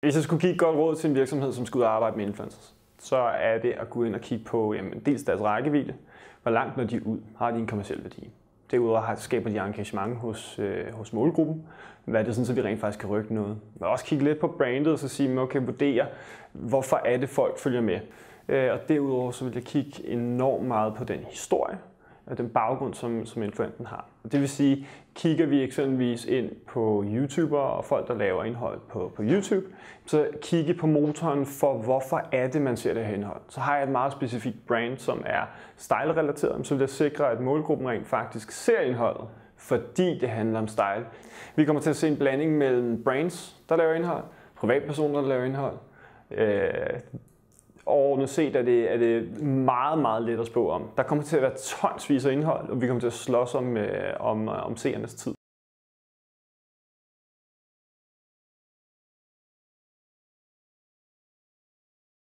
Hvis jeg skulle give et godt råd til en virksomhed, som skal ud og arbejde med influencers, så er det at gå ind og kigge på dels deres rækkevidde, hvor langt når de ud, har de en kommerciel værdi. Derudover skaber de engagement hos målgruppen. Hvad er det sådan, så vi rent faktisk kan rykke noget? Men også kigge lidt på brandet og så sige, okay, vurdere, hvorfor er det folk følger med. Og derudover så vil jeg kigge enormt meget på den historie og den baggrund, som influenceren har. Det vil sige, kigger vi eksempelvis ind på YouTubere og folk, der laver indhold på YouTube, så kigge på motoren for, hvorfor er det, man ser det her indhold. Så har jeg et meget specifikt brand, som er style-relateret, så vil jeg sikre, at målgruppen rent faktisk ser indholdet, fordi det handler om style. Vi kommer til at se en blanding mellem brands, der laver indhold, privatpersoner, der laver indhold. Overordnet set er det meget, meget let at spå om. Der kommer til at være tonsvis af indhold, og vi kommer til at slås om seernes tid.